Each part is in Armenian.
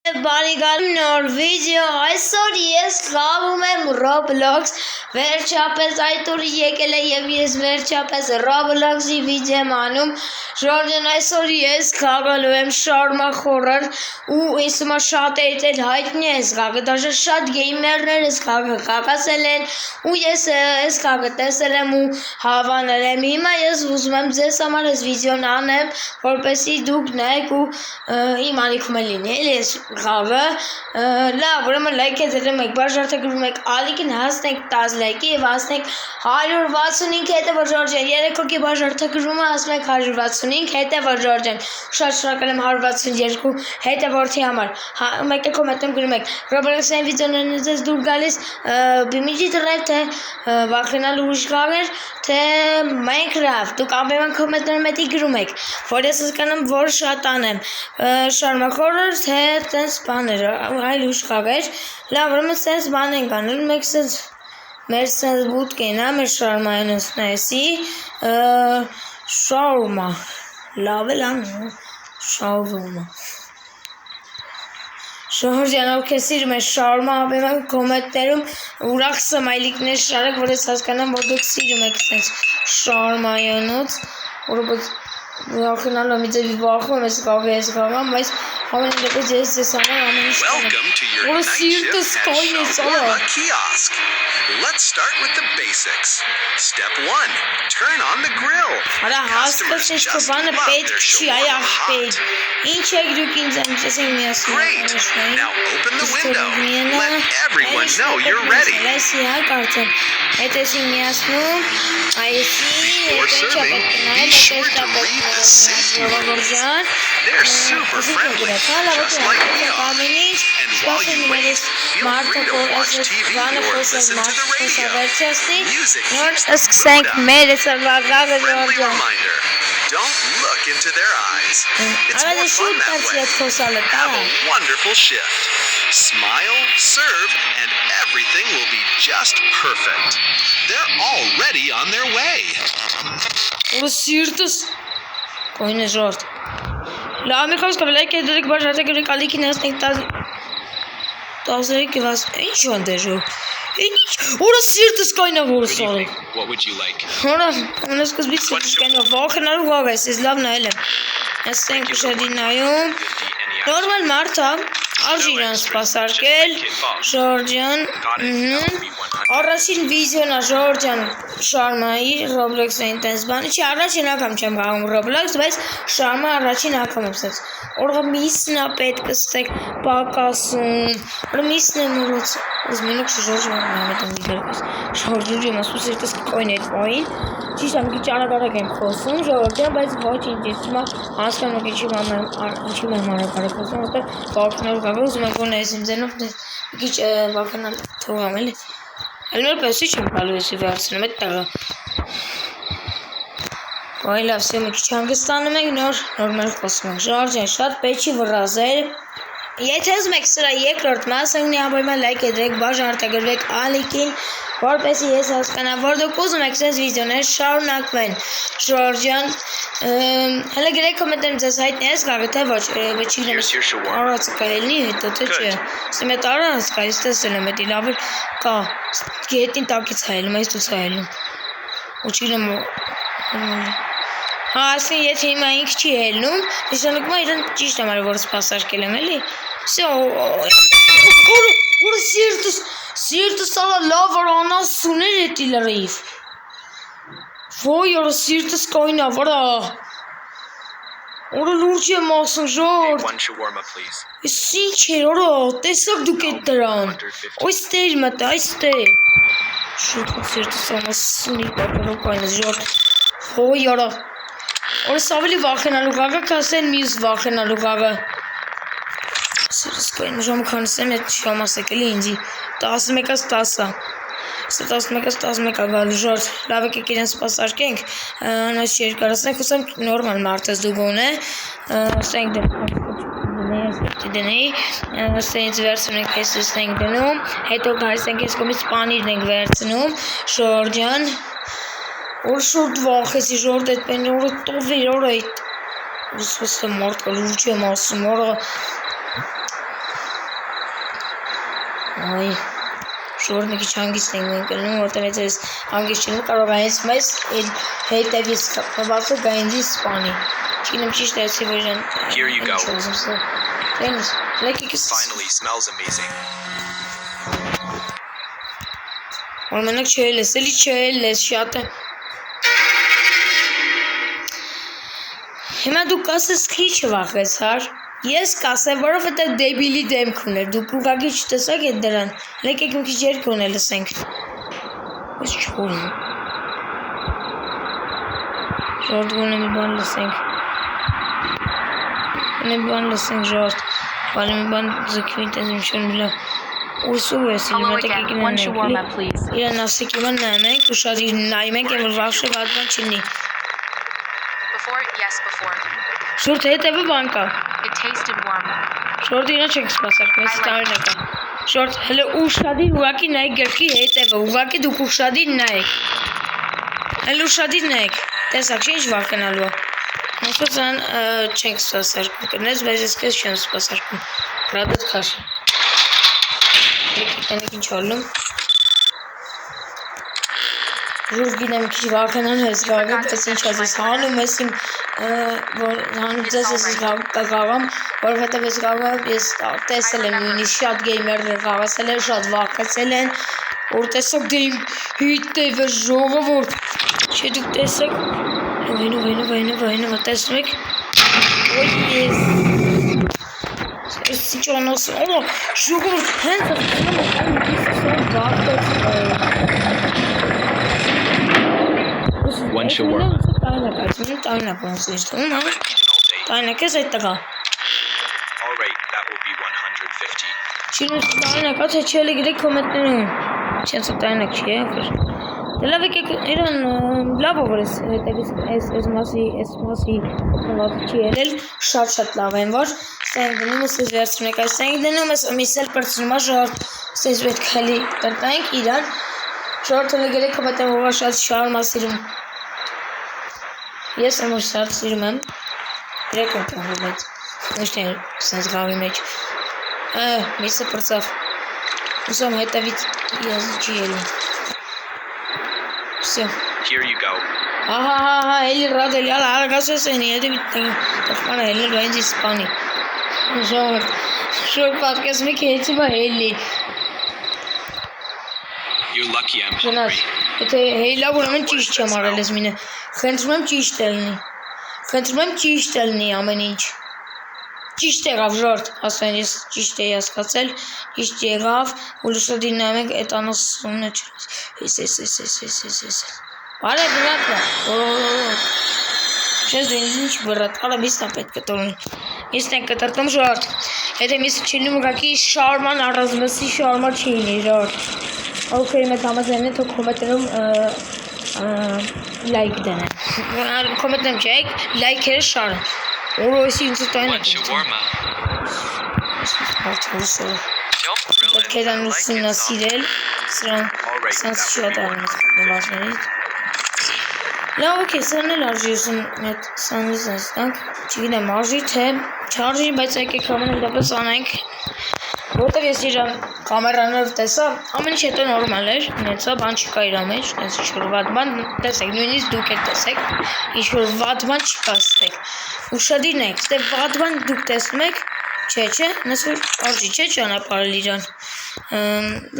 Բարիգալում նոր վիդեո, այսօր ես խաղում եմ Roblox, վերջապես այդ օրը եկել է և ես վերջապես Roblox-ի վիդեո եմ անում, Ժորժեն այսօր ես խաղալու եմ Shawarma Horror ու ինձ թվում է շատերից էլ հայտնի է այս խաղը, դաժե շատ գեյմերներ այս խաղը խաղացել են ու ես այս խաղը տեսել եմ ու հավանել եմ, հիմա ես ուզում եմ ձեզ համար այս վիդեոն անեմ, որպեսզի դուք նայեք ու իմ անիքում լինի, էլի ես խաղը, լավ, ուրեմն լայք դրում եք, բաժարտագրում եք, ալիքին հասնենք 10 լայքի և հասնենք 165 հետևոր Ժորժեն, 3 հոգի բաժարտագրումը հասնում եք 165 հետևոր Ժորժեն, շատ շնորհակալ եմ 162 հետևորդի համար, մեկ էլ կոմենտում գրում եք, Roblox-ային վիդեոներն ձեզ դուր գալիս BMG դրև, թե վախենալ ուրիշ խաղեր, թե Minecraft, դուք ամեն կոմենտներում էդի գրում եք, որ ես հասկանում, որ շատ անեմ, Shawarma Horror, թե տենց բաներ, այլ ուշ խաղեր, լավ, ուրեմն սենց բան ենք անել, մեկ սենց մեր սենց բուտկեն, մեր շարմային ուսնայսի, շաուրմա, լավ էլ անում, շաուրմա, Ժորժյան, ովքեր սիրում են շաուրմա, ապեմ եք կոմենտներում ուրախ սմայլիկներ շարեք, որ ես հասկանամ, որ դուք սիրում եք սենց շաուրմայոնոց, որոբոց Welcome to your nice Shawarma kiosk. Let's start with the basics. Step 1. Turn on the grill. Customers just love their shawarma hot. Great. Now open the window. Let everyone know you're ready. Before serving, be sure to read the safety rules. They're super friendly, just like we are. And while you wait, feel free to watch TV or listen to the radio. Music keeps the mood up. Friendly reminder, don't look into their eyes. It's more fun that way. Have a wonderful shift. Smile, serve, and everything will be just perfect. They're already on their way. Coine jort. La mikros kabelek direkt başarıda göre kaldı ki nesnek tazeri ki vas hiç öndejo. Hiç orası sirtus coine vursa. What would you like? Ona skos bir sirtus coine vakın var siz lav nailem. Nesnek kuşadinayım. Normal Marta Algiran spasarkel Ժորժյան Առաջին վիդեոն է Ժորժյան Shawarma-ի Roblox-ային տենց բանի չի առաջին անգամ չեմ խաղում Roblox, բայց Shawarma առաջին անգամ եմ սենց օրը միսն է պետք ստեք պակասում օրը միսն եմ ուրոց ուզ մենուկ Ժորժյան նամետում վիդերկս Ժորժյան ասուս երտս կոյն էդ պային ճիշտ եմ կիչ արագարակ եմ խոսում Ժորժյան, բայց ոչ ինձ հիմա հասկանում ինչի մեմ արագարակ խոսում որտեղ վարքնալու կաղը ուզում եք որ նայս իմ ձենով կիչ վարքնալ թողամ էլի Էլ մեր պես ինչ եմ կալու եսի վերցնում էդ տեղը Ոյ լավ սյո մի քիչ հանգստանում ենք նոր մեր խոսում ենք Ժորժյան շատ պետք չի վռազել Եթե ուզում եք սրա երկրորդ մասը ունի ամբողջը լայք դրեք, բաժանորդագրվեք ալիքին, որպեսզի ես հասկանամ, որ դուք ուզում եք այս վիդեոները շարունակվեն։ Ժորժյան, հələ գրեք կոմենտներում ձեզ հայտնի է զգալը թե ոչ, չգիտեմ, առածը կայելնի հետո թե չէ։ Սեմ էդ առանց կա, ես տեսել եմ էդի լավ կա, գետին տակից հայելում, այս դուց հայելում։ Ու չգիտեմ Հա, ասեն եթե հիմա ինք չի հելնում, նշանակում է իրեն ճիշտ եմ արել, որ սպասարկել եմ, էլի։ Всё, որ սիրտս ալա լավ անասուն էր էդի լրիվ։ Ոյ, որ սիրտս կոյնա, վրա։ Որը լուրջ եմ ասում, ժորդ։ One shawarma, please. Ես ինչ էր, որը, տեսակ դուք էդ դրան։ Այստեր մտ, այստեր։ Շուտ սիրտս անասունի պատերով կոյնս, ժորդ։ Ոյ, որը։ Որս ավելի վախենալու գաղը կասեն մյուս վախենալու գաղը Սիրս կոյն ժամը քանս եմ էդ շամասեք էլի ինձի 11-ից 10-ա 11-ից 11 գալու ժորդ լավ եկեք իրեն սպասարկենք նոց երկարացնենք ուսեմ նորմալ մարդս դու գոն է ստենք դնեի ստենից վերցնում ենք ես ստենք դնում հետո գարիս ենք ես կոմից պանիրն ենք վերցնում Ժորժյան Որ շորդ վախեցի ժորդ էդ պեն օրը տովեր օրը էդ Ուսվս է մարդ կա լուրջ եմ ասում օրը Այ շուտ մի քիչ հանգիստ ենք մենք գնում, որտեղ այս հանգիստ չլինի կարող է հենց մեզ հետևից խփվածը գա ինձ սպանի։ Չինեմ ճիշտ է ասի որ Here you go. Finally smells amazing. Օրինակ չէ լսելի չէ լես շատ է։ Հիմա դու կասես քիչ վախեցար։ Ես կասեմ, որովհետև դեբիլի դեմք ուներ, դուք ուղղակի չտեսաք այդ դրան։ Եկեք մի քիչ երգ ունել լսենք։ Ո՞ւս չոր։ Ժորդ գոնե մի բան լսենք։ Մի բան լսենք ժորդ։ Բանը մի բան զգվի տես մի շոն լավ։ Ուսու ես իմ մտեք եկինանենք։ Իրան ասեք իմը նանենք, ու շատ նայում ենք, որ վախշը վատ բան չլինի։ Շորդ հետևը բան կա։ It tasted warm. Շորդ իրան չեք սպասարկում, ես տարին եկա։ Շորդ, հələ ուշադիր ուղակի նայեք գրքի հետևը, ուղակի դուք ուշադիր նայեք։ Հələ ուշադիր նայեք, տեսակ չի ինչ վախենալու է։ Նույնպես ան չենք սպասարկում, կնես, բայց ես կես չեմ սպասարկում, ռադդ խաշ։ Եկեք ինչ ալում։ Ժուրվ գինեմ քիչ վախենան ես գաղեմ, պես ինչ ասես, հանում ես իմ, որ հանում ձեզ ես կաղամ, որովհետև ես գաղամ, ես տեսել եմ նույնիսկ շատ գեյմերներ խաղացել են, շատ վախեցել են, որ տեսակ դե իմ հետևը ժողովուրդ, չէ դուք տեսեք, վայնով, տեսնում եք, ոյ ես ինչ անասում, ժողովուրդ, հենց One shawarma. Տայնակ ես այդ տղա։ All right, that will be 150. Չինուս տայնակ, ացե չելի գրեք կոմենտներում։ Չենց տայնակ չի, ակր։ Դե լավ եկեք իրան լավ որ այս մասի չի ելել, շատ լավ են, որ սենք դնում ես վերցնում եք, այս սենք դնում ես, միսել պրծնում է ժորդ, սենց պետք հելի տրտանք իրան, ժորդը լգերեք կոմենտեմ ովա շատ շարմա սիրում։ Ես եմ որ շատ սիրում եմ, գրեք ընկան մեծ, ոչ թե սենց գավի մեջ, միսը պրծավ, ուսամ հետավից եզի չի ելում, վսյո։ Here you go. Ահա, էլի ռադելի, ալագաս ես են, հետևից տխմանը հելնել բայնց իսպանի, շոր պատկես մեկ հետիվա հելի։ You're lucky I'm Գնաս, hungry. եթե հեյլավ ուրեմն ճիշտ չեմ արել ես մինը, խնդրում եմ ճիշտ ելնի ամեն ինչ, ճիշտ եղավ ժորդ, ասեն ես ճիշտ էի ասկացել, ճիշտ եղավ, ու լուշադին նայում ենք էտ անասունը ես, բարե բրատը, չես դու ինչ բրատ, արա միստ ապետ կտորուն, միստ են կտրտում ժորդ, եթե միստ չինում ուղակի շարման առազմսի շարմա չինի ժորդ, Okay, met Amazon to komentarım like dene. Komentarım çek, like her şar. Orası internette. One shawarma. Artısı. Don't grill it. Bakeden I like üstüne it soft. silel. Sıran sen şu adarınız. Ya okey sen ne harcıyorsun Met? Sen lisansak. Çünkü ne marjı te. Charge բայց եկեք ամեն դեպս անենք որտեղ ես իր կամերանով տեսա ամեն ինչ հետո նորմալ էր ունեցա բան չկա իր մեջ այս ինչ-որ վատ բան տեսեք նույնիսկ դուք եք տեսեք ինչ-որ վատ բան չկա ստեղ ուշադիր նայեք ստեղ վատ բան դուք տեսնում եք չէ նես որ արժի չէ ճանապարհել իրան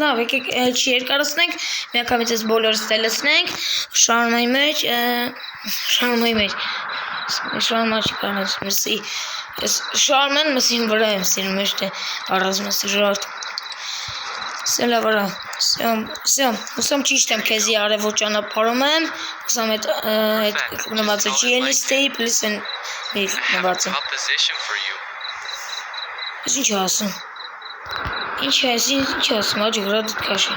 լավ եկեք չի երկարացնենք մի անգամից այս բոլորս տեսնենք շարմայի մեջ շարմա չկանաց մսի շարման մսին վրա եմ սիրում էշտե առազմասի ժորդ սելա վրա ուսամ ճիշտ եմ քեզի արևոտ ճանապարհում եմ ուսամ այդ նվածը չի ելի ստեի պլիս են մի նվածը ինչ ասում ինչ ասում աջի վրա դուտ կաշի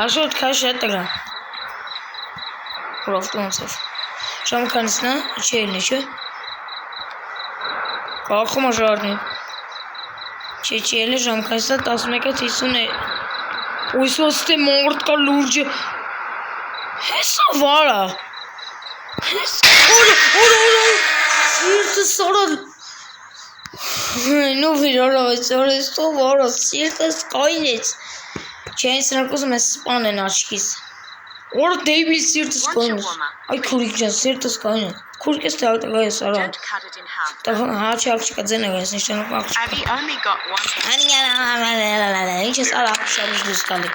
աշոտ կաշի հետ տգա հորովտ ոնցով ժամկանիսնա չի ելնի չէ Կախում է ժարնի Չի ելի ժամկանիսնա 11-50 է Ույսոց թե մորդ կա լուրջը Հեսա վարա Հեսա Սիրտը սարալ Ну, որը սիրտս կայնեց։ Չէ, սրանք ուզում ես սպանեն աչքիս։ Որ դեպի սիրտս կայնեց։ Այ քուրիկ ջան, սիրտս կայնեց։ Քուրիկս տալտալայս արա։ Don't cut it in half. Հա, չակչիկա ձենը գայս, նշանով աղջիկ։ Abby only got one. Ինչ ես արա շարժ դուրս տալի։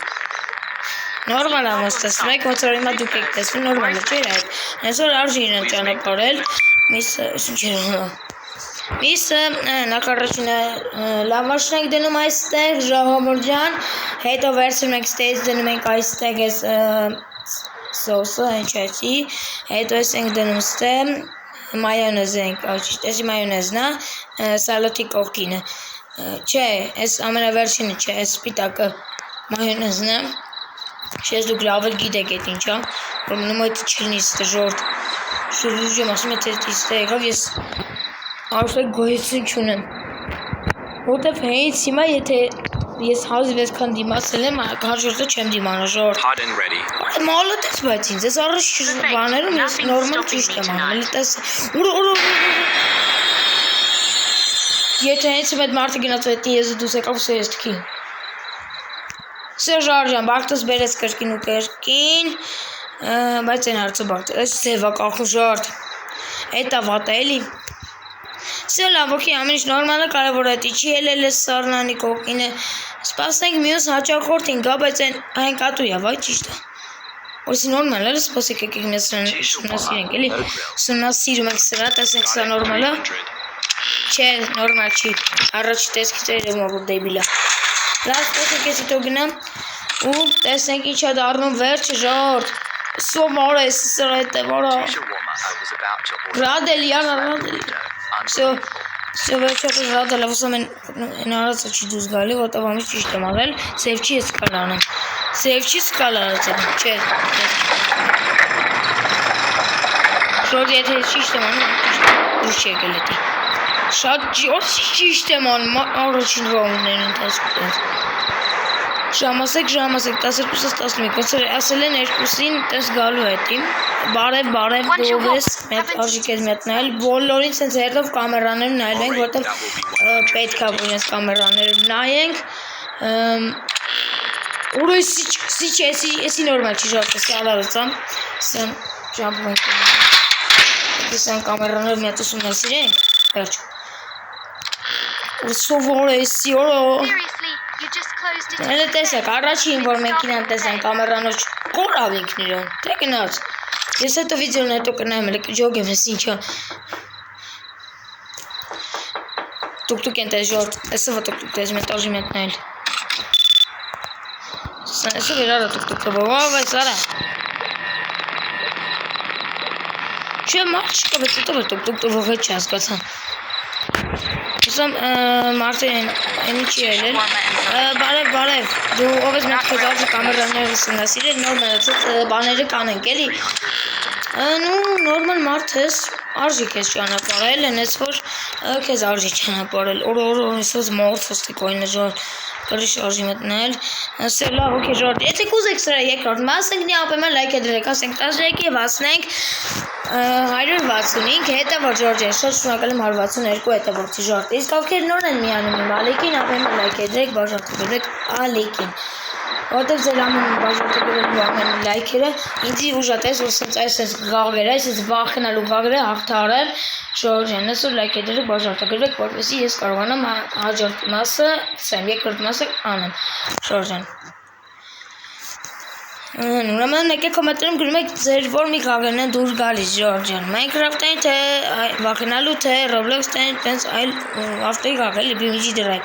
Նորմալ ամստես, մեկ ոնց որ հիմա դուք եք տեսնում նորմալ է, չէ՞ այդ։ Այսօր արժի իրեն ճանապարհել, միսը շուչերով։ Միսը նակարաչինը լավաշն ենք դնում այստեղ, ժողովուրդ ջան, հետո վերցնում ենք ստեյց դնում ենք այստեղ այս սոսը, հնչացի, հետո ես ենք դնում ստեղ, մայոնեզ ենք, այսի մայոնեզն է, սալոտի կողքինը, չէ, այս ամենավերջինը չէ, այս սպիտակը մայոնեզն է, Շեզ դուք լավ էլ գիտեք էդ ինչ, որ մնում այդ չլինի ստժորդ, շուրջ եմ ասում է թե իստե եղավ, ես արուշակ գոյություն չունեմ, որտև հենց հիմա եթե ես հազիվ այսքան դիմացել եմ, հաջորդը չեմ դիմանա ժորդ, մալը տես բայց ինձ, ես առաջ բաներում ես նորմալ ճիշտ եմ անում, տես, եթե հենց իմ այդ մարդը գնաց այդ եզը դուս եկավ սո ես տքի, Սերժար ջան, բաղթս բերեց կրկին ու կրկին, բայց են հարցը բաղթ, այս ձևա կախու ժարդ, էտա վատ է էլի, Սյո լավ, ոքի ամեն ինչ նորմալ է, կարևոր է տիչի ելել ես սարնանի կողքինը, սպասենք մյուս հաճախորդին գա, բայց այն կատու է, վայ ճիշտ է, որսի նորմալ է, սպասեք եկեք մեզ սունասիրենք էլի, սունասիրում ենք սրա, տեսենք սա նորմալ է, չէ, նորմալ չի, առաջ տեսքից էր որ դեբիլ է Լավ, տեսեք ես իտո գնամ ու տեսենք ինչ է դառնում վերջը ժողովուրդ Սոմար է սրա հետ է որը Ռադելի Սո վերջապես ռադելը վսում են նարածը չի դուզ գալի որտև ամիս ճիշտ եմ արել Սև չի ես կալ անեմ Սև չի սկալ արածել չէ Շորդ եթե ճիշտ եմ անում դուր չի եկել էտի Շատ ճիշտ եմ անում առաջին ռոմներն ընթացքում Ժամասեք 12-11 ոնց որ ասել են 2-ին տես գալու հետի բարև դու ես մեծ արժեք ես մտնել բոլորին sense հերթով կամերաներ նայել ենք որտեղ պետք է որ ես կամերաները նայենք Ուրեսի չէ էսի նորմալ չի ժողովուրդ էսի ալարոցամ սեմ ճամփում ենք Դեսան կամերաներ մի հատ ուսումնասիրենք վերջ Սովոր էսի օրո Հələ տեսեք, առաջին որ մենք ինան տեսանք կամերանոչ կորավ ինքն իրոն, թե գնաց Ես հետո վիդեոն հետո կնայեմ, էլի կջոգեմ ես ինչա Տուկ-տուկ են տես ժորդ, էսը վը տուկ-տուկ տես մետաժի մետնայլ Էսը վիրարը տուկ-տուկ տվով, այս արա Չէ մարդ չկա, բայց հետո վը տուկ-տուկ տվով հետ չհասկացան Ուսամ մարդը են ինչի ելել Բարև, դու ով ես մենք խեզարժի կամերաները սնասիրել, նոր մնացած բաները կանենք էլի Նորմալ մարդ ես, արժի կեզ ճանապարել, են ես որ կեզ արժի ճանապարել Օր իսոց մորդ ոստիկ ոյնը ժոր կրիշ արժի մտնել Սև լավ, ոքի ժորդ, եթե կուզեք սրա երկրորդ մասենք նի ապեմը լայք է դրեք, ասենք 13 և ասնենք 165 հետևոր ժորդ են, շատ շունակալ եմ 162 հետևորդի ժորդ Իսկ ավքեր նոր են միանում իմ ալիքին, ապեմը լայք է դրեք, բաժարդը գրեք ալիքին Որտև ձեր ամեն բաժարդը գրելու ամեն լայքերը ինձի ուժատես, որ սենց այս գաղվեր, այս վախենալու գաղվեր է հաղթարել Ժորդ են, ես որ լայք է դրեք, բաժարդը գրեք, որպեսի ես կարողանամ հաջորդ մասը, սեմ երկրորդ մասը անեմ Ժորդ են Ուրեմն եկեք կոմենտներում գրում եք ձեր որ մի գաղերն են դուր գալիս Ժորդ ջան Minecraft-ային թե վախենալու թե Roblox-ային տենց այլ ավտոյի գաղել լիբի միջի դրայ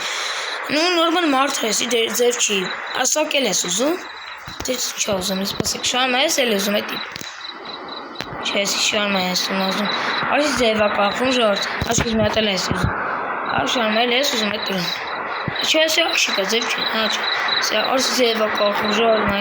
Նորմալ մարդ հեսի ձև չի Ասակել ես ուզում Դե չա ուզում ես պասեք շարմա ես էլ ուզում էտի Չէ եսի շարմա ես ուզում Արսի ձևա կախում ժորդ Աշկից մի հատել ես ուզում Շարմա էլ ես ուզում էտ դրում Չէ եսի աղշիկա ձև չի Արսի ձևա կախում ժորդ